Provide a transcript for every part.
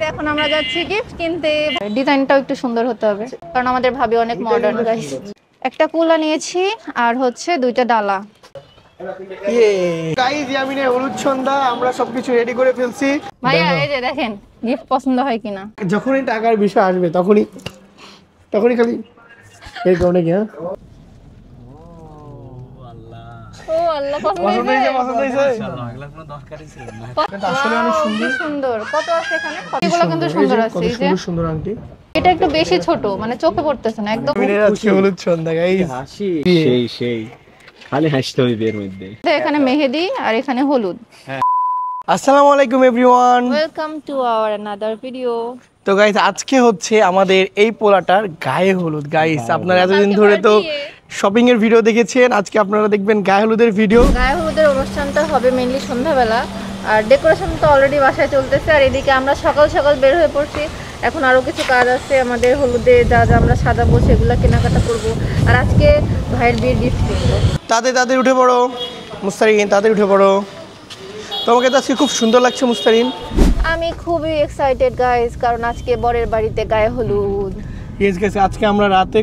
এখন আমরা যাচ্ছি গিফট কিনতে। ডিজাইনটাও একটু সুন্দর হতে হবে কারণ আমাদের ভাবি অনেক মডার্ন গাইস। একটা কুলা নিয়েছি আর হচ্ছে দুইটা ডালা। গাইস ইয়ামিনের হলুদ সন্ধ্যা আমরা সবকিছু রেডি করে ফেলছি। ভাইয়া এই যে দেখেন গিফট পছন্দ হয় কিনা। যখনই টাকার বিষয় আসবে তখনই খালি এই কোনে কি ও আল্লাহ পছন্দ হয়েছে মাশাআল্লাহ এগুলা কোনো দরকারই ছিল না। আসলে অনেক সুন্দর সুন্দর। কত আছে এখানে? এগুলো কিন্তু সুন্দর আছে। এই যে সুন্দর আংটি। এটা একটু বেশি ছোট মানে চোখে পড়তেছে না একদম। ইয়ামিনের আজকে হলুদ সন্ধ্যা গাইস। হাসি সেই খালি হাসতে হবে এর মধ্যে। এখানে মেহেদি আর এখানে হলুদ। আসসালামু আলাইকুম everyone, welcome to our another video. তো গাইস আজকে হচ্ছে আমাদের এই পোলাটার গায়ে হলুদ। গাইস আপনারা এতদিন ধরে তো শপিং এর ভিডিও দেখেছেন, আজকে আপনারা দেখবেন গায়ে হলুদের ভিডিও। গায়ে হলুদের অনুষ্ঠানটা হবে মেইনলি সন্ধ্যাবেলা, আর ডেকোরেশন তো অলরেডি বাসায় চলতেছে। আর এদিকে আমরা সকাল সকাল বের হয়ে পড়ছি। এখন আরও কিছু কাজ আছে আমাদের, হলুদে যা যা আমরা সাজাবো সেগুলো কেনাকাটা করব। আর আজকে ভাইয়ের বিয়ের গিফট কিনবো। তাদের উঠে পড়ো মুস্তারিন, তাদের উঠে পড়ো। তোমাকে তো আজকে খুব সুন্দর লাগছে মুস্তারিন। আমি খুবই এক্সাইটেড গাইস, কারণ আজকে বরের বাড়িতে গায়ে হলুদ। ইয়েস গাইস, আজকে আমরা রাতে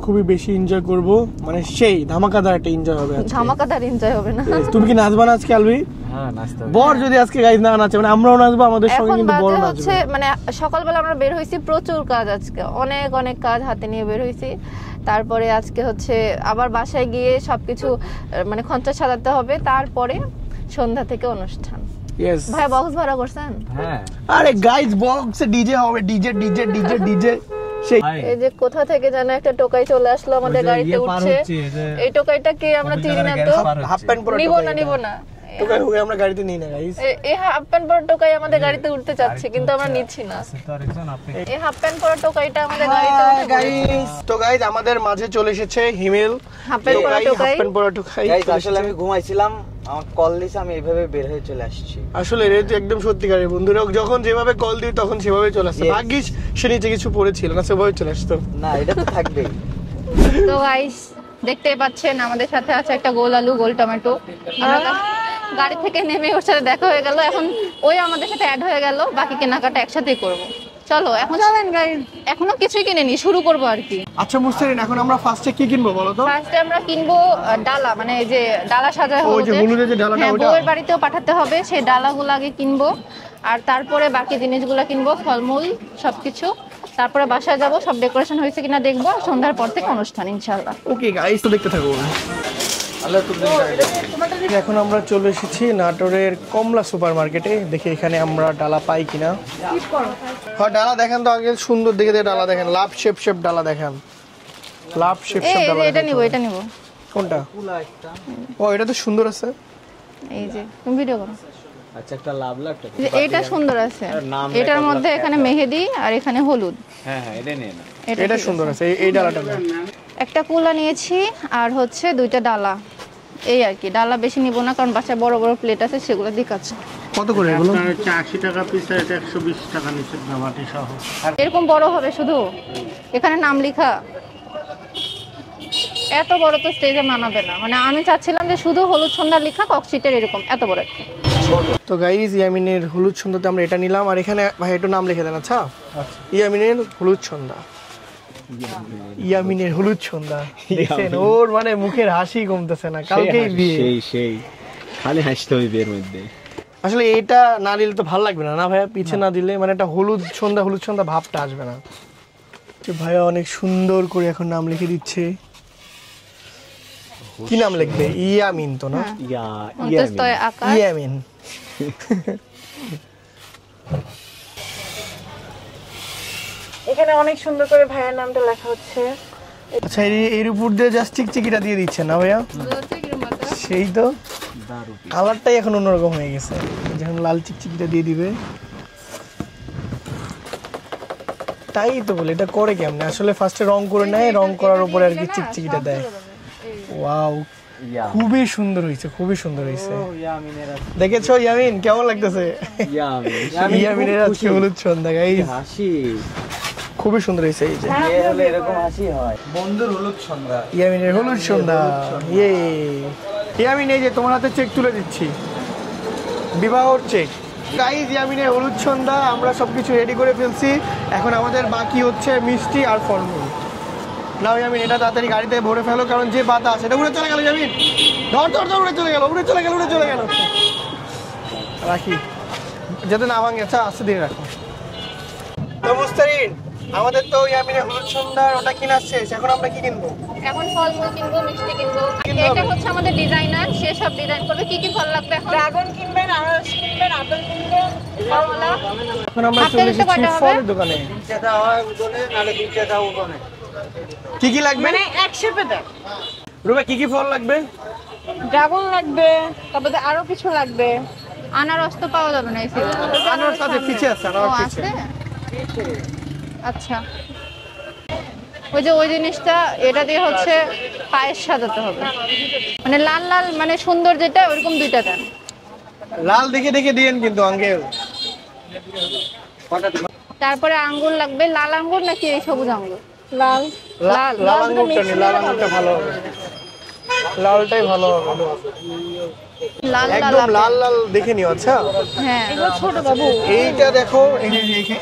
খুবই বেশি এনজয় করব, মানে সেই ধামাকাদার একটা এনজয় হবে আজকে। ধামাকাদার এনজয় হবে না? তুমি কি নাচবা না আজকে আলবি? হ্যাঁ নাচতে হবে। বর যদি আজকে গাইস না নাচে মানে আমরাও নাচবো, আমাদের সঙ্গে কিন্তু বড় নাচবে। হচ্ছে মানে সকালবেলা আমরা বের হইছি, প্রচুর কাজ আজকে, অনেক কাজ হাতে নিয়ে বের হইছি। তারপরে আজকে হচ্ছে আবার বাসায় গিয়ে সবকিছু মানে খঞ্চা সাজাতে হবে, তারপরে সন্ধ্যা থেকে অনুষ্ঠান। ইয়েস ভাই বক্স ভাড়া করছেন? হ্যাঁ আরে গাইস বক্সে ডিজে হবে, ডিজে সেই। এই যে কোথা থেকে যেন একটা টোকাই চলে আসলো আমাদের গাড়িতে উঠছে। এই টোকাইটা কে আমরা চিনি না তো। হাফ প্যান্ট পরা নিব না টোকাই হোক, আমরা গাড়িতে নিই না গাইস। এই হাফ প্যান্ট পরা টোকাই আমাদের গাড়িতে উঠতে চাচ্ছে কিন্তু আমরা নিচ্ছি না। এই হাফ প্যান্ট পরা টোকাইটা আমাদের গাড়িতে উঠে গাইস। তো গাইস আমাদের মাঝে চলে এসেছে হিমেল, হাফ প্যান্ট পরা টোকাই। হাফ প্যান্ট পরা টোকাই। গাইস আসলে আমি ঘুমাইছিলাম, আমার কল দিছে, আমি এইভাবে বের হয়ে চলে আসছি। আসলে রে তো একদম সত্যিকারের বন্ধুরা, যখন যেভাবে কল দিই তখন সেভাবে চলে আসছে। ভাগ্যিস সে নিচে কিছু পড়েছিল না, সেভাবে চলে আসতো। না এটা তো থাকবেই। তো গাইস দেখতেই পাচ্ছেন আমাদের সাথে আছে একটা গোল আলু, গোল টমেটো। আমরা গাড়ি থেকে নেমে ওর সাথে দেখা হয়ে গেল, এখন ওই আমাদের সাথে অ্যাড হয়ে গেল। বাকি কেনাকাটা একসাথেই করব। চলো এখন চলেন গাইস, এখনো কিছুই কিনেনি, শুরু করব আর কি। আচ্ছা মুস্তারিন, এখন আমরা ফার্স্টে কি কিনবো বলো তো? ফার্স্টে আমরা কিনবো ডালা, মানে এই যে ডালা সাজায় ওই যে হলুদের যে ডালাটা, হ্যাঁ, ওটা বউয়ের বাড়িতেও পাঠাতে হবে, সেই ডালাগুলো আগে কিনবো। আর তারপরে বাকি জিনিসগুলো কিনবো, ফলমূল সবকিছু। তারপরে বাসায় যাব, সব ডেকোরেশন হয়েছে কিনা দেখবো। আর সন্ধ্যার পর থেকে অনুষ্ঠান ইনশাআল্লাহ। ওকে গাইস, তো দেখতে থাকো। এখন আমরা চলে এসেছি নাটোরের কমলা সুপার মার্কেটে। দেখি এখানে আমরা ডালা পাই কিনা। হ্যাঁ ডালা দেখেন তো আগে, সুন্দর দেখে ডালা দেখেন, লাভ শেপ ডালা দেখেন, লাভ শেপ ডালা। এটা নিব। কোনটা? ও এটা তো সুন্দর আছে। এই যে তুমি ভিডিও করো। আচ্ছা একটা লাভ একটা এটা সুন্দর আছে, এটার মধ্যে এখানে মেহেদি আর এখানে হলুদ। হ্যাঁ এটা নিয়ে না, এটা সুন্দর আছে। এই ডালাটা না। একটা কুলা নিয়েছি আর হচ্ছে দুইটা ডালা, এই আর কি। ডালা বেশি নিব না কারণ বাসায় বড় প্লেট আছে, সেগুলো দিকাচ্ছে। কত করে এগুলো? 80 টাকা পিস, আর এটা 120 টাকা নিচে বাটি সহ। এরকম বড় হবে শুধু, এখানে নাম লেখা। এত বড় তো স্টেজে মানাবে না, মানে আমি চাচ্ছিলাম যে শুধু হলুদ সন্ধ্যা লেখা, ককশিটের এরকম এত বড়। তো গাইস ইয়ামিনের হলুদ সন্ধ্যাতে আমরা এটা নিলাম। আর এখানে ভাই একটু নাম লিখে দেন। আচ্ছা ইয়ামিনের হলুদ সন্ধ্যা, ইয়ামিনের হলুদ সন্ধ্যা। দেখছেন ওর মানে মুখের হাসি কমতেছে না, কালকেই বিয়ে। সেই খালি হাসতে হবে এর মধ্যে। আসলে এটা না দিলে তো ভালো লাগবে না, না ভাইয়া? পিছে না দিলে মানে একটা হলুদ সন্ধ্যা ভাবটা আসবে না। তো ভাইয়া অনেক সুন্দর করে এখন নাম লিখে দিচ্ছে। কি নাম লিখবে? ইয়ামিন তো না? ইয়ামিন। এখানে অনেক সুন্দর করে ভাইয়ার নামটা লেখা হচ্ছে। আচ্ছা এর উপর দিয়ে জাস্ট চিকচিকিটা দিয়ে দিচ্ছে না ভাইয়া? সেই তো কালারটাই এখন অন্যরকম হয়ে গেছে, যখন লাল চিকচিকিটা দিয়ে দিবে। তাই তো বলে এটা করে কেমনে? আসলে ফার্স্টে রং করে নেয়, রং করার উপরে আর কি চিকচিকিটা দেয়। ওয়াও খুবই সুন্দর হয়েছে। দেখেছো ইয়ামিন কেমন লাগতেছে? ইয়ামিনের আজকে হলুদ সন্ধ্যা গাইস, হাসি খুবই সুন্দর হয়েছে। এই যে এরকম হাসি হয় বন্ধুর হলুদ সন্ধ্যা, ইয়ামিনের হলুদ সন্ধ্যা। ইয়ামিন এই যে তোমার হাতে চেক তুলে দিচ্ছি, বিবাহর চেক। গাইস ইয়ামিনের হলুদ সন্ধ্যা আমরা সবকিছু রেডি করে ফেলছি, এখন আমাদের বাকি হচ্ছে মিষ্টি আর ফলমূল। নাও ইয়ামিন এটা তাড়াতাড়ি গাড়িতে ভরে ফেলো, কারণ যে বাতাস এটা উড়ে চলে গেল। ইয়ামিন ধর ধর ধর, উড়ে চলে গেল, উড়ে চলে গেল, উড়ে চলে গেল। রাখি যাতে না ভাঙে। আচ্ছা আস্তে দিয়ে রাখো। তো মুস্তারিন, আমাদের তো ইয়ামিনের হলুদ সন্ধ্যার ওটা কিনা শেষ, এখন আমরা কি কিনবো? এখন ফলমূল কিনবো, মিষ্টি কিনবো। কিনতে এটা হবে। হচ্ছে আমাদের ডিজাইনার, সে সব ডিজাইন করবে। কি কি ফল লাগবে এখন? ড্রাগন কিনবেন, আনারস কিনবেন, আপেল কিনবেন, কমলা। এখন আমরা আপেল চলে তো এসেছি কয়টা হবে? ফলের দোকানে। যেটা হয় উঠোনে, নাহলে দুইটা উঠোনে। কি কি লাগবে? মানে একসাথে দেন। রুমা কি কি ফল লাগবে? ড্রাগন লাগবে, তারপরে আরো কিছু লাগবে। আনারস তো পাওয়া যাবে না এই সিজনে। আনারস সাথে পিছে আছে, ও আনারস আছে? পিছে। আচ্ছা, ওই যে ওই জিনিসটা, এটা দিয়ে হচ্ছে পায়েস সাজাতে হবে, মানে লাল লাল, মানে সুন্দর যেটা ওরকম দুইটা দেন। লাল দেখে দেখে দিয়েন কিন্তু আঙ্কেল। তারপরে আঙ্গুর লাগবে, লাল আঙ্গুর নাকি এই সবুজ আঙ্গুর? লাল লাল। লাল আঙ্গুরটা নি, লাল আঙ্গুরটা ভালো হবে। লালটাই ভালো হবে। লাল লাল একদম আপেল। লাল লাল দেখে নিও। আচ্ছা হ্যাঁ, এগুলো ছোট বাবু। এইটা দেখো, এই যে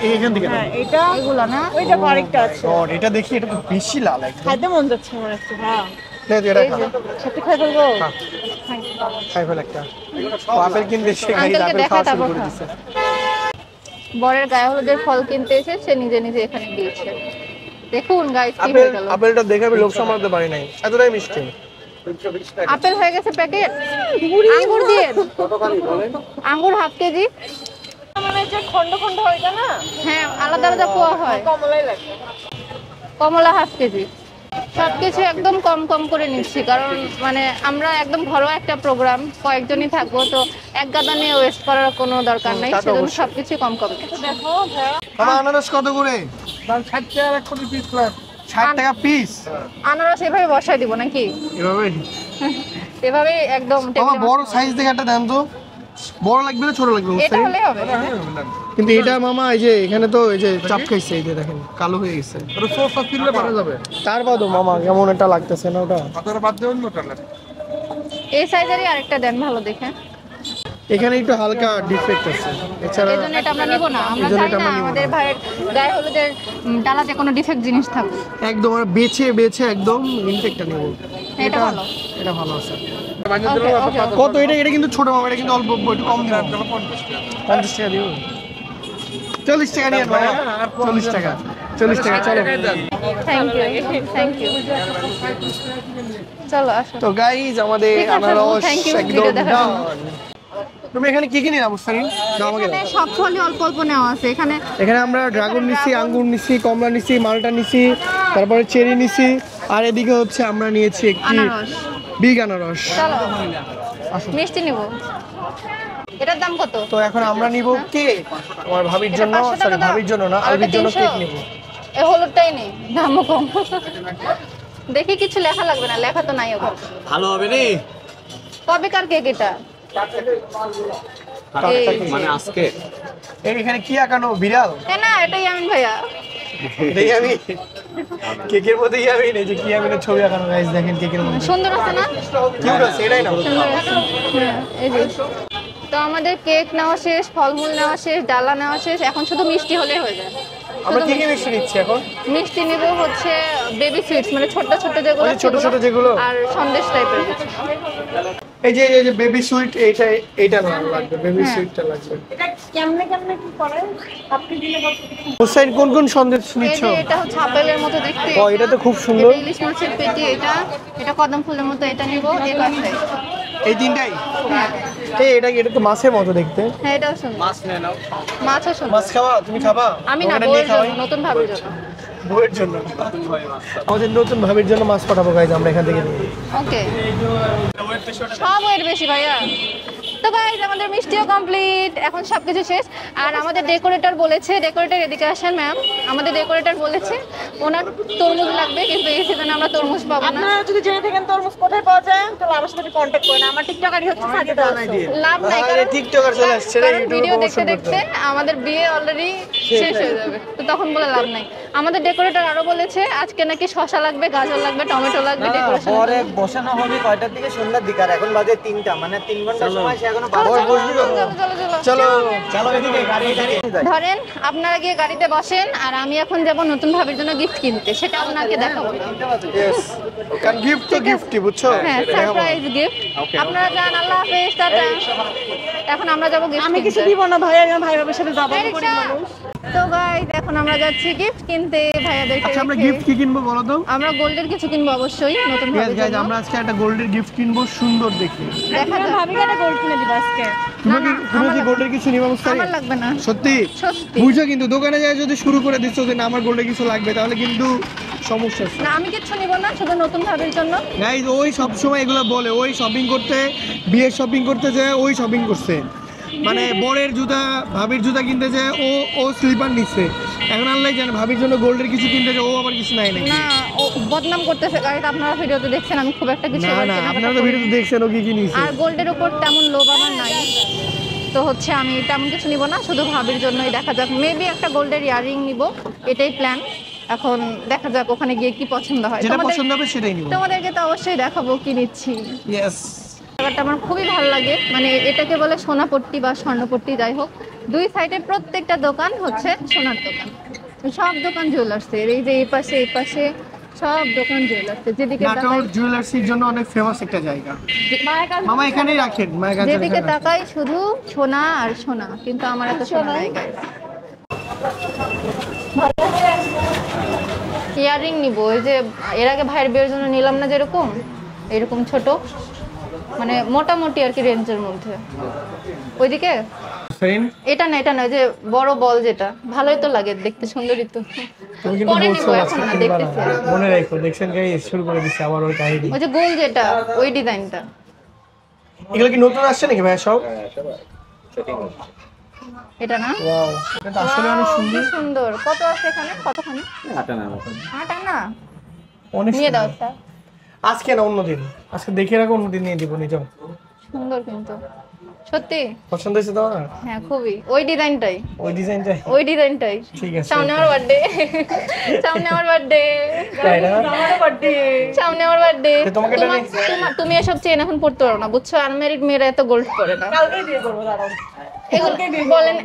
এইখান থেকে হ্যাঁ এটা এগুলো না? ওইটা আরেকটা আছে। গড, এটা দেখি, এটা তো বেশি লাল একদম। খাইতে মন যাচ্ছে আমার একটু। হ্যাঁ নে এটা এই খা। যে। সাথে খাই ফেলবো। হ্যাঁ। খাই ফেল একটা। ও আপেল কিনতে এসে গাড়ি আঙ্কেলকে আপেল দেখা, খাওয়া শুরু তারপর করে খা। দিছে। বরের গায়ে হলুদের ফল কিনতে এসে সে নিজে নিজে এখানে দিয়েছে। দেখুন গাইস কি আপেল, হয়ে গেল। আপেলটা দেখে আমি লোভ সামলাতে পারি নাই, এতটাই মিষ্টি। আপেল হয়ে গেছে প্যাকেট। আঙ্গুর দিয়ে, আঙ্গুর হাফ কেজি। মানে যে খন্ড খন্ড হয় এটা না, হ্যাঁ, আলাদা আলাদা পোয়া হয়। কমলাই লাগবে। কমলা হাফ কেজি। সবকিছু একদম কম কম করে নিচ্ছি, কারণ মানে আমরা একদম ঘরোয়া একটা প্রোগ্রাম, কয়েকজনই থাকবো, তো এক গাদা নিয়ে ওয়েস্ট করার কোনো দরকার নাই, তা তো সেজন্য অবশ্যই। সবকিছু কম কম নিচ্ছি। দেখো ভাইয়া, আমার আনারস কত করে? 60 টাকা পিস। আনারস এভাবে বসাই দিব নাকি? এভাবে এভাবে একদম বাবা টেবিলে বড় বসাবো। সাইজ দেখে একটা দেন তো। বড় লাগবে না ছোট লাগবে? এটা হলেই হবে। কিন্তু এটা মামা এই যে এখানে তো এই যে চাপ খাইছে, এই যে দেখেন কালো হয়ে গেছে। তার বাদও মামা কেমন একটা লাগতেছে না ওটা? এই সাইজেরই আরেকটা দেন ভালো দেখে। এখানে একটু হালকা ডিফেক্ট আছে, এছাড়া এই জন্য এটা আমরা নিব না, আমরা এই জন্য চাই এটা না আমরা নিব আমাদের না। ভাইয়ের গায়ে হলুদের ডালাতে কোনো ডিফেক্ট জিনিস থাকুক। একদম আমরা বেছে বেছে একদম ইনটেকটা নেব। এটা ভালো। এটা ভালো আছে। ওকে ওকে। কত এটা? এটা কিন্তু ছোট মামা, এটা কিন্তু অল্প একটু কম দিন। 50 টাকা দিও। 40 টাকা নিয়ে ভাই। 40 টাকা 40 টাকা চলো। Thank you. চলো আসো। তো গাইজ আমাদের ঠিক আছে, আনারস thank you, একদম ভিডিও দেখার জন্য। done। তুমি এখানে কি কি নিলাম মুস্তারিন? দাও আমাকে দাও। এখানে সব ফলই অল্প অল্প নেওয়া আছে এখানে। এখানে আমরা ড্রাগন নিছি, আঙ্গুর নিছি, কমলা নিছি, মালটা নিছি, তারপরে চেরি নিছি, আর এদিকে হচ্ছে আমরা নিয়েছি একটি আনারস। বিগ আনারস। চলো আসো। মিষ্টি নিব। এটার দাম কত? তো এখন আমরা নিব কেক আমার ভাবির জন্য, এটা 500 সরি টাকা দাম। ভাবির জন্য না, আর আলবির এটা জন্য 300? কেক নিব। এই হলুদটাই নেই, দামও কম। দেখি কিছু লেখা লাগবে না, লেখা তো নাই ওখানে। ভালো হবে রে। কবেকার কেক এটা? মানে আজকে এখানে কি আঁকানো? বিড়াল? না, এটাই আমিন ভাইয়া। এটাই আমি কেকের মধ্যেই আমি এই যে কি আমি ছবি আঁকানো গাইস, দেখেন কেকের মধ্যে সুন্দর আছে না? কিউট আছে, এটাই না? সুন্দর আছে। হ্যাঁ, এই যে। তো আমাদের কেক নেওয়া শেষ, ফলমূল নেওয়া শেষ, ডালা নেওয়া শেষ, এখন শুধু মিষ্টি হলেই হয়ে যায়। আমরা শুধু কি কি মিষ্টি নিচ্ছি এখন? মিষ্টি নিব হচ্ছে বেবি সুইটস, মানে ছোট ছোট যেগুলো, ওই যে ছোট ছোট যেগুলো? আর সন্দেশ টাইপের কিছু। এই যে বেবি সুইট, এইটা না লাগবে, বেবি হ্যাঁ। সুইটটা লাগবে। এটা কেমনে কেমনে কি করে আপনি দিলে কত? হুসাইন কোন কোন সন্দেশ এই নিচ্ছ? যে এটা হচ্ছে আপেলের মতো দেখতে। ও, এটা তো খুব সুন্দর। এটা ইলিশ মাছের পেটি, এটা কদম ফুলের মতো, এটা নিব। এই পাশে এই তিনটাই? এটা তো মাছের মতো দেখতে। হ্যাঁ, এটাও সুন্দর। মাছ নিয়ে নাও। মাছও সুন্দর। মাছ খাওয়া? তুমি খাবা? আমি না, ওখানে নিয়ে বউয়ের খাওয়াই? জন্য, নতুন ভাবির জন্য। বউয়ের জন্য। আমাদের নতুন ভাবির জন্য মাছ পাঠাবো গাইজ আমরা এখান থেকে নিয়ে। ওকে। সব ওয়েট বেশি ভাইয়া। তো গাইজ আমাদের মিষ্টিও কমপ্লিট, এখন সবকিছু শেষ। আর আমাদের ডেকোরেটর বলেছে, ডেকোরেটর এদিকে আসেন ম্যাম, আমাদের ডেকোরেটর বলেছে ওনার তরমুজ লাগবে, কিন্তু এই সিজনে আমরা তরমুজ পাবো না। আপনারা যদি জেনে থাকেন তরমুজ কোথায় পাওয়া যায় তাহলে আমার সাথে কন্ট্যাক্ট করেন। আমার টিকটকারই হচ্ছে সাজিদা আছে। লাভ নাই, আরে কারণ টিকটকার চলে আসছে রে, কারণ ইউটিউবে ভিডিও দেখতে promotion করতে। দেখতে আমাদের বিয়ে অলরেডি শেষ হয়ে যাবে, তো তখন বলে লাভ নাই। আমাদের ডেকোরেটর আরো বলেছে আজকে নাকি শসা লাগবে, গাজর লাগবে, টমেটো লাগবে ডেকোরেশন। পরে বসানো হবে কয়টার দিকে? সন্ধ্যার দিকে। আর এখন বাজে 3টা, মানে 3 ঘন্টা সময়, সে এখনো চলো চলো এদিকে গাড়ি ধরেন আপনারা গিয়ে গাড়িতে বসেন আর আমি এখন যাব নতুন ভাবির জন্য গিফট কিনতে, সেটা আপনাকে দেখাবো। ইয়েস, কারণ গিফট তো গিফটই, বুঝছো? হ্যাঁ, সারপ্রাইজ গিফট। আপনারা যান, আল্লাহ হাফেজ, টাটা। এখন আমরা যাব গিফট আমি কিছু কিনতে। দিব না ভাই, আমি আমার ভাই বাবার সাথে যাবো। এই রিকশা। তো গাইস এখন আমরা যাচ্ছি গিফট কিনতে ভাইয়াদেরকে আচ্ছা, আমরা রেখে। গিফট কি কিনবো বলো তো? আমরা গোল্ডের কিছু কিনবো অবশ্যই নতুন Yes, ভাবির guys, জন্য। আমরা আজকে একটা গোল্ডের গিফট কিনবো, সুন্দর দেখে। দেখা যাক। ভাবি একটা গোল্ড কিনে দিব আজকে। তুমি কি গোল্ডের কিছু নিবা মুস্তারি? আমার লাগবে না। সত্যি সত্যি। বুঝছো, কিন্তু দোকানে যায় যদি শুরু করে দিচ্ছ যে না আমার গোল্ডের কিছু লাগবে, তাহলে কিন্তু সমস্যা আছে। না, আমি কিচ্ছু নিব না, শুধু নতুন ভাবির জন্য। গাইজ, ওই সব সময় এগুলো বলে, ওই শপিং করতে, বিয়ের শপিং করতে যায়, ওই শপিং করছে, মানে বরের জুতা, ভাবির জুতা কিনতে যায়, ও স্লিপার নিচ্ছে। এখন আল্লাহ জানে ভাবির জন্য গোল্ডের কিছু কিনতে যায়, ও আবার কিছু নাই নাকি। না, ও বদনাম করতেছে গাইস, আপনারা ভিডিওতে দেখছেন আমি খুব একটা কিছু না এবার না, কেনাকাটা আপনারা তো করি ভিডিওতে না। দেখছেন ও কি কি নিছে। আর গোল্ডের উপর তেমন লোভ আমার নাই, তো হচ্ছে আমি তেমন কিছু নিব না, শুধু ভাবির জন্যই। দেখা যাক, মেবি একটা গোল্ডের ইয়ারিং নিব, এটাই প্ল্যান। এখন দেখা যাক ওখানে গিয়ে কি পছন্দ হয়। যেটা পছন্দ হবে সেটাই নিব। তোমাদেরকে তো অবশ্যই দেখাবো কি নিচ্ছি। ইয়েস। ব্যাপারটা আমার খুবই ভালো লাগে, মানে এটাকে বলে সোনাপট্টি বা স্বর্ণপট্টি, যাই হোক, দুই সাইডে প্রত্যেকটা দোকান হচ্ছে সোনার দোকান, সব দোকান জুয়েলার্সের। এই যে এই পাশে সব দোকান জুয়েলার্সের, যেদিকে নাটোর তাকাই জুয়েলার্সির জন্য অনেক ফেমাস একটা জায়গা। মামা এখানেই রাখেন, মায়ের কাছে যেদিকে তাকাই শুধু সোনা আর সোনা, কিন্তু আমার এত সোনা নাই গাইস। ইয়াররিং নিব, ওই যে এর আগে ভাইয়ের বিয়ের জন্য নিলাম না যেরকম, এরকম ছোট, মানে মোটামুটি আর কি রেঞ্জের মধ্যে। ওইদিকে এটা না, ওই যে বড় বল যেটা, ভালোই তো লাগে দেখতে, সুন্দরই তো। তুমি কিন্তু পরে বলছো নিব, আজকে এখন না, কিনবা না। দেখতেছি। মনে রাখো, দেখছেন গাইস, শুরু করে দিচ্ছে আবার ওই কাহিনী। ওই যে গোল যেটা, ওই ডিজাইনটা। এগুলো কি নতুন আসছে নাকি ভাই সব? এটা না? ওয়াও, এটা তো আসলে অনেক Wow, সুন্দর। কি সুন্দর। কত আছে এখানে? কতখানি? 8 আনা। অনেক নিয়ে দাও সুন্দর। একটা। আজকে না, অন্যদিন। আজকে দেখে রাখো, অন্যদিন নিয়ে দিব নিজেও। সুন্দর কিন্তু সত্যি। পছন্দ হয়েছে তোমার? হ্যাঁ, খুবই। ওই ডিজাইনটাই, ওই ডিজাইনটাই? ওই ডিজাইনটাই। ঠিক আছে। সামনে আমার বার্থডে, সামনে আমার বার্থডে, তাই না? সামনে আমার বার্থডে। তো তোমাকে এটা তুমি এসব চেন এখন পড়তে পারো না, বুঝছো? আনম্যারিড মেয়েরা এত গোল্ড পরে না। কালকেই দিয়ে করবো, দাঁড়াও। এগুলো বলেন,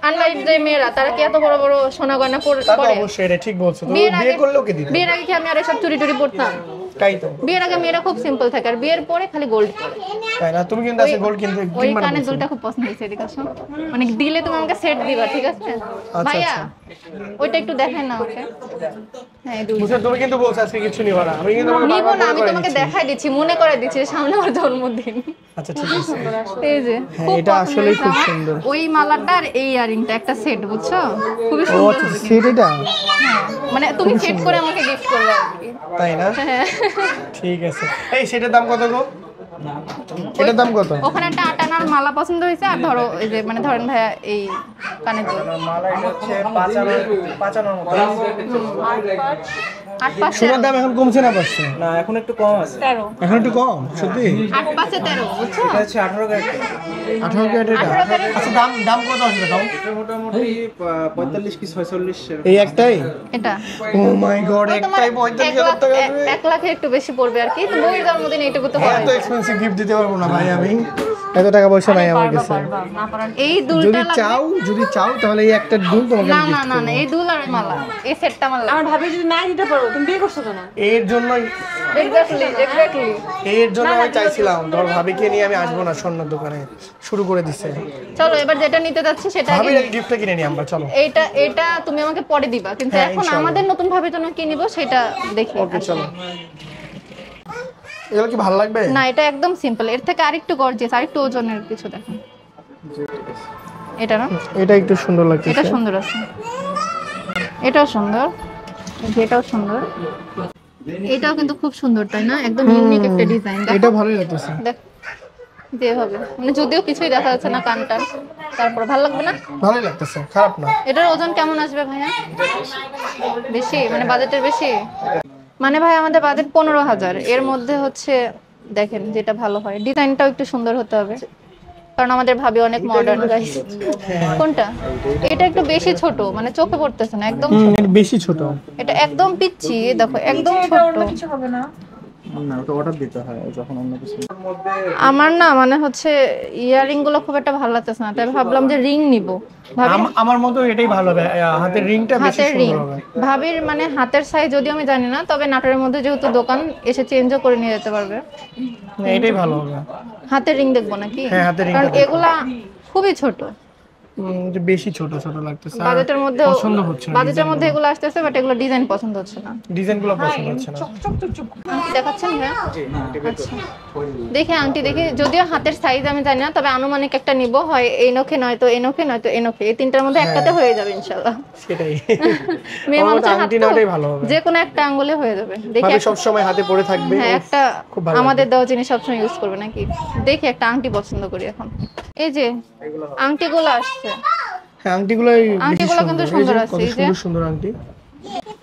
আনম্যারিড যে মেয়েরা তারা কি এত বড় বড় সোনা গয়না তা তো পরে? অবশ্যই, এটা ঠিক বলছো। তো বিয়ের বিয়ে আগে- করলেও কে দিবে? বিয়ের আগে কি আমি আর এসব চুরি টুরি পড়তাম? তাই তো। বিয়ের আগে মেয়েরা খুব সিম্পল থাকে, আর বিয়ের পরে খালি গোল্ড পরে। তাই না? তুমি কিন্তু আছে গোল্ড কিনতে ওই কিনবা না কানের বলছো। দুলটা খুব পছন্দ হয়েছে, এদিকে আসো। মানে দিলে তুমি আমাকে সেট দিবা, ঠিক আছে ভাইয়া? ওইটা একটু দেখেন না আমাকে। হ্যাঁ, এই দুলটা বুঝছো, তুমি কিন্তু বলছো আজকে কিছু নিবা না। আমি কিন্তু তোমাকে নিব বারবার না, মনে আমি করে তোমাকে দিচ্ছি। দেখাই দিচ্ছি, মনে করে দিচ্ছি সামনে আমার জন্মদিন। আচ্ছা, ঠিক আছে। এই যে হ্যাঁ, খুব এটা পছন্দ আসলেই হয়েছে খুব আমার। সুন্দর। ওই মালাটা আর এই ইয়ারিংটা একটা সেট, বুঝছো? খুবই ও সুন্দর। আচ্ছা, সেট এটা? হ্যাঁ, মানে তুমি সেট করে আমাকে গিফট করবে আর কি। তাই না? হ্যাঁ। ঠিক আছে। এই সেটার দাম কত গো? এটার দাম কত? ওখানে একটা 8 আনার মালা পছন্দ হয়েছে, আর ধরো এই যে মানে ধরেন ভাইয়া এই কানের দুল মালা এটা হচ্ছে 5 আনার মতো। 8 পাঁচ সোনার দাম এখন কমছে না বাড়ছে? না, এখন একটু কম আছে। 13, এখন একটু কম, সত্যি? 8 পাঁচে 13, বুঝছো? এটা হচ্ছে 18 ক্যারেট। 18 ক্যারেট এটা? 18 ক্যারেট। আচ্ছা, দাম কত আসবে দাম? এটা মোটামুটি 45 কি 46 এই একটাই? এটা ও মাই গড, একটাই 45,000 টাকা আসবে? 1 লাখের একটু বেশি পড়বে আর কি, তো বউয়ের জন্মদিন এইটুকু তো এত এক্সপেন্সিভ গিফট দিতে পারবো না ভাই আমি, এত টাকা পয়সা নাই আমার কাছে। এই যদি দুলটা লাগবে। চাও তাহলে এই একটা দুল তোমাকে না আমি না gift না করবো। না, এই দুল আর মালা, এই সেটটা আমার লাগবে। আমার ভাবি যদি নাই দিতে পারো, তুমি বিয়ে করছো কেন? এর জন্যই এক্স্যাক্টলি। এর জন্য আমি চাইছিলাম ধর ভাবিকে নিয়ে আমি আসবো না স্বর্ণের দোকানে, শুরু করে দিচ্ছে। চলো এবার যেটা নিতে যাচ্ছি সেটা আগে ভাবির নিই। গিফটটা কিনে নিই আমরা, চলো। এটা তুমি আমাকে পরে দিবা, কিন্তু হ্যাঁ, এখন ইনশাআল্লাহ। আমাদের নতুন ভাবের জন্য কি নিব সেটা দেখি। ওকে, চলো। এগুলো কি ভালো লাগবে? না, এটা একদম সিম্পল, এর থেকে আরেকটু গর্জিয়াস, আরেকটু ওজনের কিছু দেখো। এটা না, এটা একটু সুন্দর লাগছে। এটা সুন্দর আছে, এটাও সুন্দর, এটাও সুন্দর, এটাও কিন্তু খুব সুন্দর, তাই না? একদম ইউনিক একটা ডিজাইন। এটা ভালোই লাগতেছে। দেখ দিয়ে হবে, মানে যদিও কিছুই দেখা যাচ্ছে না কান টান, তারপর ভালো লাগবে না? ভালোই লাগতেছে, খারাপ না। এটার ওজন কেমন আসবে ভাইয়া? বেশি, মানে বাজেটের বেশি? মানে ভাই আমাদের বাজেট 15,000, এর মধ্যে হচ্ছে দেখেন যেটা ভালো হয়, ডিজাইনটাও একটু সুন্দর হতে হবে। কারণ আমাদের ভাবি অনেক মডার্ন গাইস। কোনটা? এটা একটু বেশি ছোট, মানে চোখে পড়তেছে না, একদম ছোট। এটা বেশি ছোট, এটা একদম পিচ্ছি, দেখো একদম ছোট। কিছু হবে না। না ওটা অর্ডার দিতে হয় যখন অন্য কিছু। আমার না মানে হচ্ছে ইয়ারিং গুলো খুব একটা ভালো লাগতেছে না, তাই ভাবলাম যে রিং নিব। আমার মতো এটাই ভালো হবে, হাতের রিংটা বেশি হাতের রিং সুন্দর হবে। ভাবির মানে হাতের সাইজ যদিও আমি জানি না, তবে নাটোরের মধ্যে যেহেতু দোকান এসে চেঞ্জও করে নিয়ে যেতে পারবে। না, এটাই ভালো হবে। হাতের রিং দেখবো নাকি? হ্যাঁ, হাতের রিংটা কারণ এগুলা খুবই ছোট, যে বেশি ছোট ছোট লাগতেছে, আর বাজেটের মধ্যে পছন্দ হচ্ছে না। বাজেটের মধ্যে এগুলো আসতেছে, বাট এগুলো ডিজাইন পছন্দ হচ্ছে না। ডিজাইনগুলো পছন্দ হচ্ছে না। আংটি দেখাচ্ছেন ভাইয়া? আচ্ছা দেখি আংটি দেখি, যদিও হাতের সাইজ আমি জানি না, তবে আনুমানিক একটা নিব, হয় এই নখে নয়তো এই নখে নয়তো এই নখে, এই তিনটার মধ্যে একটাতে হয়ে যাবে ইনশাআল্লাহ। সেটাই, মেয়ে আমার মানুষের হাত আংটি তো নেওয়াটাই ভালো হবে। যে কোনো একটা আঙ্গুলে হয়ে যাবে। দেখি ভাবে সব সময় হাতে পড়ে থাকবে। হ্যাঁ, একটা খুব ভালো আমাদের দেওয়া জিনিস সবসময় ইউজ করবে নাকি। দেখি একটা আংটি পছন্দ করি এখন। এই যে আংটিগুলো আসছে, হ্যাঁ, আংটিগুলো আংটিগুলো কিন্তু সুন্দর আছে, কত এই যে সুন্দর সুন্দর আংটি,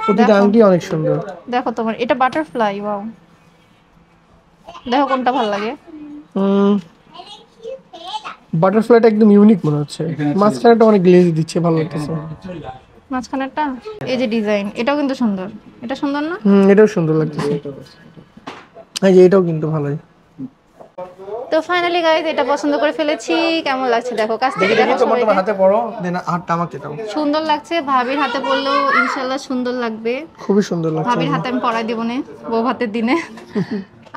প্রতিটা আংটি অনেক সুন্দর। দেখো তোমার এটা বাটারফ্লাই, ওয়াও, দেখো কোনটা ভালো লাগে। বাটারফ্লাইটা একদম ইউনিক মনে হচ্ছে, মাঝখানেটা অনেক গ্লেজ দিচ্ছে, ভালো লাগতেছে। মাঝখানেরটা এই যে ডিজাইন, এটাও কিন্তু সুন্দর, এটা সুন্দর না? এটাও সুন্দর লাগতেছে, এই যে এটাও কিন্তু ভালোই। তো ফাইনালি গাইস এটা পছন্দ করে ফেলেছি। কেমন লাগছে দেখো, কাছ থেকে দেখি দেখো তোমার সবাইকে। হাতে পড়ো, দেন হাতটা আমাকে দাও। সুন্দর লাগছে, ভাবির হাতে পরলেও ইনশাআল্লাহ সুন্দর লাগবে। খুবই সুন্দর লাগছে। ভাবির হাতে আমি পরাই দিব না বউ ভাতের দিনে।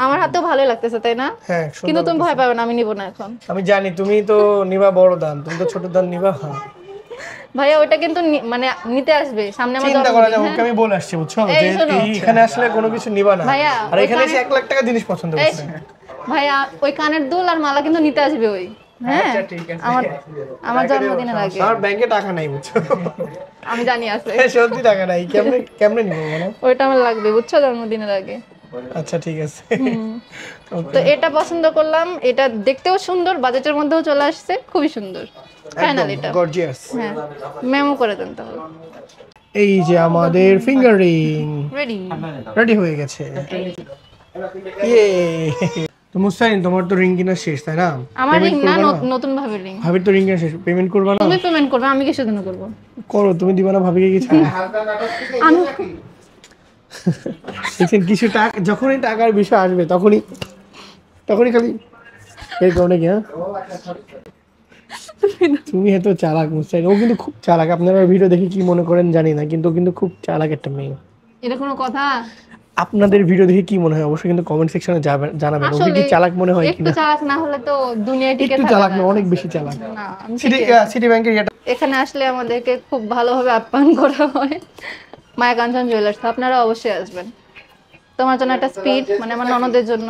আমার হাতেও ভালোই লাগতেছে তাই না? হ্যাঁ, কিন্তু তুমি ভয় পাবে না, আমি নিব না এখন। আমি জানি তুমি তো নিবা বড় দান, তুমি তো ছোট দান নিবা। হ্যাঁ, ভাইয়া ওইটা কিন্তু মানে নিতে আসবে সামনে আমার চিন্তা করা জন্মদিন, যায়, ওকে আমি বলে আসছি বুঝছো, এই যে শোনো। এখানে আসলে কোনো কিছু নিবা না, ভাইয়া, আর এখানে এসে 1 লাখ টাকা জিনিস পছন্দ এই করছে। ভাইয়া ওই কানের দুল আর মালা কিন্তু নিতে আসবে ওই। হ্যাঁ, আচ্ছা, ঠিক আছে। আমার জন্মদিনের আগে। আমার ব্যাংকে টাকা নাই বুঝছো, আমি জানি আছে, সত্যি টাকা নাই, কেমনে কেমনে নিবো বলো? ওইটা আমার লাগবে বুঝছো, জন্মদিনের আগে। আচ্ছা ঠিক আছে। তো এটা পছন্দ করলাম, এটা দেখতেও সুন্দর, বাজেটের মধ্যেও চলে আসছে, খুবই সুন্দর। ফাইনাল এটা গর্জিয়াস। হ্যাঁ, মেমো করে দেন তাহলে। এই যে আমাদের ফিঙ্গার রিং রেডি। রেডি হয়ে গেছে। ইয়ে, তো মুস্তারিন তোমার তো রিং কিনা শেষ তাই না? আমার রিং Payment না, করবা না? নতুন ভাবির রিং। ভাবির তো রিং কিনা শেষ, পেমেন্ট করবা না? তুমি পেমেন্ট করবে, আমি কিসের জন্য করব? করো, তুমি দিবা না ভাবিকে কিছু? আমি দেখছেন কিছু টাকা, যখনই টাকার বিষয় আসবে তখনই খালি এর কারণে কি। হ্যাঁ, তুমি এত চালাক মুস্তারিন, ও কিন্তু খুব চালাক। আপনারা ভিডিও দেখে কি মনে করেন জানি না, কিন্তু ও কিন্তু খুব চালাক একটা মেয়ে। এটা কোনো কথা? আপনাদের ভিডিও দেখে কি মনে হয় অবশ্যই কিন্তু কমেন্ট সেকশনে জানাবেন, ওকে কি চালাক মনে হয় একটু কিনা। চালাক না হলে তো দুনিয়ায় টিকে একটু থাকা চালাক যায় না, না। অনেক বেশি চালাক। না, আমি সিটি ব্যাংকের এটা এখানে আসলে আমাদেরকে খুব ভালোভাবে আপ্যায়ন করা হয়। মায়া কাঞ্চন জুয়েলার্স, আপনারা অবশ্যই আসবেন। তোমার জন্য একটা স্পিড, মানে আমার ননদের জন্য,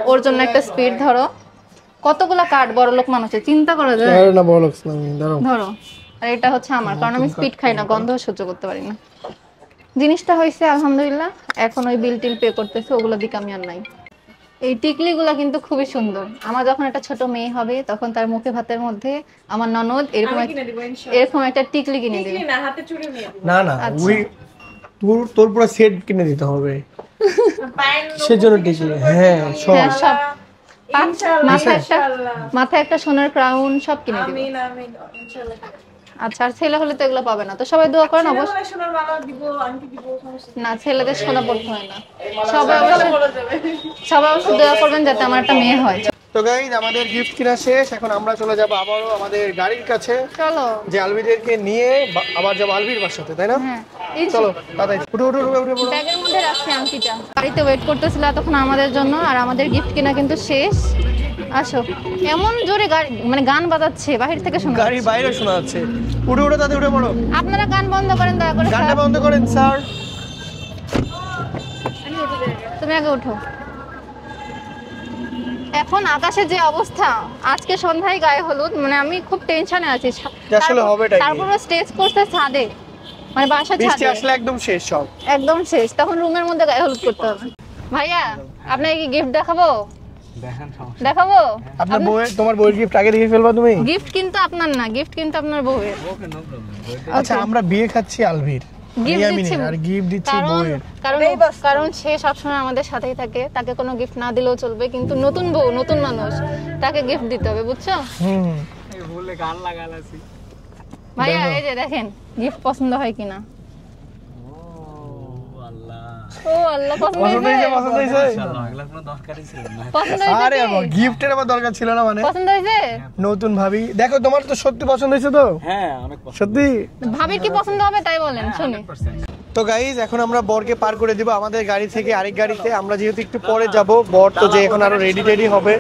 ওর জন্য একটা স্পিড ধরো। কতগুলা কার্ড, বড় লোক মানুষের চিন্তা করা যায়। আরে না, বড় লোক না, দাঁড়াও। ধরো, আর এটা হচ্ছে আমার, কারণ আমি স্পিড খাই না, গন্ধ সহ্য করতে পারি না। জিনিসটা হয়েছে আলহামদুলিল্লাহ, এখন ওই বিল টিল পে করতেছে, ওগুলো দিকে আমি আর নাই। এই টিকলিগুলা কিন্তু খুবই সুন্দর। আমার যখন একটা ছোট মেয়ে হবে তখন তার মুখে ভাতের মধ্যে আমার ননদ এরকম এরকম একটা টিকলি কিনে দিবে। না হাতে চুড়ি নিয়ে না না, আচ্ছা। ওই তোর পুরো সেট কিনে দিতে হবে সেজন্য টিকলি। হ্যাঁ, সব হ্যাঁ, সব মাথায় একটা সোনার ক্রাউন সব কিনে দিবে। আমিন আমিন ইনশাআল্লাহ। আচ্ছা, আর ছেলে হলে তো এগুলো পাবে না, তো সবাই দোয়া করেন অবশ্যই। বলে সোনার মালা দিব, আংটি দিব, সমস্যা না, ছেলেদের সোনা পড়তে হয় না। সবাই অবশ্যই দোয়া করবেন যাতে আমার একটা মেয়ে হয়। তো গাইস, আমাদের গিফট কিনা শেষ, এখন আমরা চলে যাব আবারও আমাদের গাড়ির কাছে, চলো। যে আলবিদেরকে নিয়ে আবার যাবো আলবির বাসাতে, তাই না? হ্যাঁ, এই যে চলো তাড়াতাড়ি উঠো উঠো উঠো উঠো উঠো। ব্যাগের মধ্যে রাখছি আংটিটা। গাড়িতে ওয়েট করতেছিল তখন আমাদের জন্য, আর আমাদের গিফট কিনা কিন্তু শেষ। আসো, এমন জোরে গাড়ি মানে গান বাজাচ্ছে, বাহির থেকে শোনা গাড়ির বাইরে শোনা যাচ্ছে। উঠে উঠে তাতে উঠে পড়ো, আপনারা গান বন্ধ করেন দয়া করে। গানটা স্যার, বন্ধ করেন স্যার। তুমি আগে ওঠো। এখন আকাশের যে অবস্থা, আজকে সন্ধ্যায় গায়ে হলুদ, মানে আমি খুব টেনশনে আছি। আসলে হবেটা কি? তারপর স্টেজ করতে ছাদে, মানে বাসা বৃষ্টি ছাদে আসলে একদম শেষ সব। একদম শেষ, তখন রুমের মধ্যে গায়ে হলুদ করতে হবে। ভাইয়া, আপনাকে কি গিফট দেখাবো? দেখাবো। আপনার বউয়ের, তোমার বউয়ের গিফট আগে দেখে ফেলবা তুমি? গিফট কিন্তু আপনার না, গিফট কিন্তু আপনার বউয়ের। আচ্ছা, আমরা বিয়ে খাচ্ছি আলভির, গিফট আমি দিচ্ছি আর গিফট দিচ্ছি কারণ বউয়ের। কারণ কারণ সে সবসময় আমাদের সাথেই থাকে, তাকে কোনো গিফট না দিলেও চলবে, কিন্তু নতুন বউ নতুন মানুষ, তাকে গিফট দিতে হবে, বুঝছো হুম ভাইয়া? এই যে দেখেন গিফট পছন্দ হয় কিনা। ও আল্লাহ, পছন্দ পছন্দ হয়েছে হয়েছে? পছন্দ হয়েছে পছন্দ হয়েছে আরে কি? বাবা গিফটের আবার দরকার ছিল না মানে পছন্দ হয়েছে? নতুন ভাবি দেখো তোমার তো সত্যি পছন্দ হয়েছে তো? হ্যাঁ অনেক সত্যি? ভাবির কি পছন্দ হবে তাই বলেন শুনি। তো গাইজ এখন আমরা বরকে পার করে দিব আমাদের গাড়ি থেকে আরেক গাড়িতে। আমরা যেহেতু একটু পরে যাব, বর তো যে এখন আরো রেডি টেডি হবে।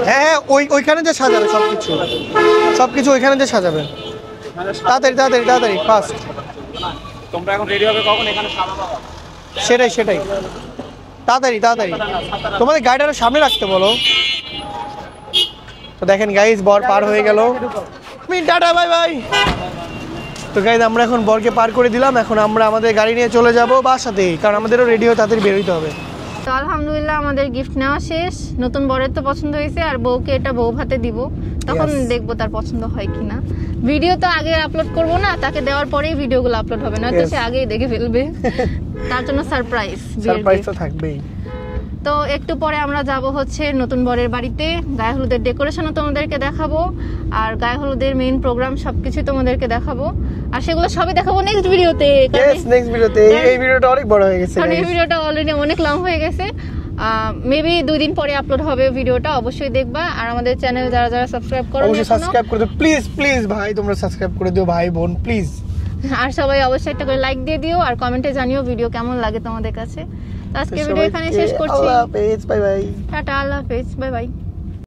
হ্যাঁ হ্যাঁ ওইখানে যে সাজাবে সবকিছু ওইখানে যে সাজাবে। তাড়াতাড়ি তাড়াতাড়ি তাড়াতাড়ি ফাস্ট। তোমরা এখন রেডি হবে কখন এখানে সামনে? সেটাই তাড়াতাড়ি তাড়াতাড়ি, তোমাদের গাড়িটা আরো সামনে রাখতে বলো। তো দেখেন গাইজ বর পার হয়ে গেল। Tata bye bye. তো গাইজ আমরা এখন বরকে পার করে দিলাম, এখন আমরা আমাদের গাড়ি নিয়ে চলে যাব বাসাতেই, কারণ আমাদেরও রেডি হয়ে তাড়াতাড়ি বেরোতে হবে। তো আলহামদুলিল্লাহ আমাদের গিফট নেওয়া শেষ। নতুন বরের তো পছন্দ হয়েছে, আর বউকে এটা বউ ভাতে দিব, তখন Yes. দেখবো তার পছন্দ হয় কিনা। ভিডিও তো আগে আপলোড করব না, তাকে দেওয়ার পরেই ভিডিওগুলো আপলোড হবে, নয়তো Yes. সে আগেই দেখে ফেলবে। তার জন্য সারপ্রাইজ। সারপ্রাইজ তো থাকবেই। তো একটু পরে আমরা যাব হচ্ছে নতুন বরের বাড়িতে, গায়ে হলুদের ডেকোরেশনও তোমাদেরকে দেখাবো, আর গায়ে হলুদের মেইন প্রোগ্রাম সবকিছু তোমাদেরকে দেখাবো, আর সেগুলো সবই দেখাবো নেক্সট ভিডিওতে। ইয়েস নেক্সট ভিডিওতে। এই ভিডিওটা অনেক বড় হয়ে গেছে কারণ এই guys। ভিডিওটা অলরেডি অনেক লং হয়ে গেছে, মেবি 2 দিন পরে আপলোড হবে ভিডিওটা, অবশ্যই দেখবা। আর আমাদের চ্যানেল যারা যারা সাবস্ক্রাইব করো অবশ্যই সাবস্ক্রাইব করে দিও প্লিজ প্লিজ ভাই, তোমরা সাবস্ক্রাইব করে দিও ভাই বোন প্লিজ। আর সবাই অবশ্যই একটা করে লাইক দিয়ে দিও, আর কমেন্টে জানিও ভিডিও কেমন লাগে তোমাদের কাছে। তো আজকে ভিডিও এখানে শেষ করছি। আল্লাহ হাফেজ, বাই বাই। টাটা, আল্লাহ হাফেজ, বাই বাই।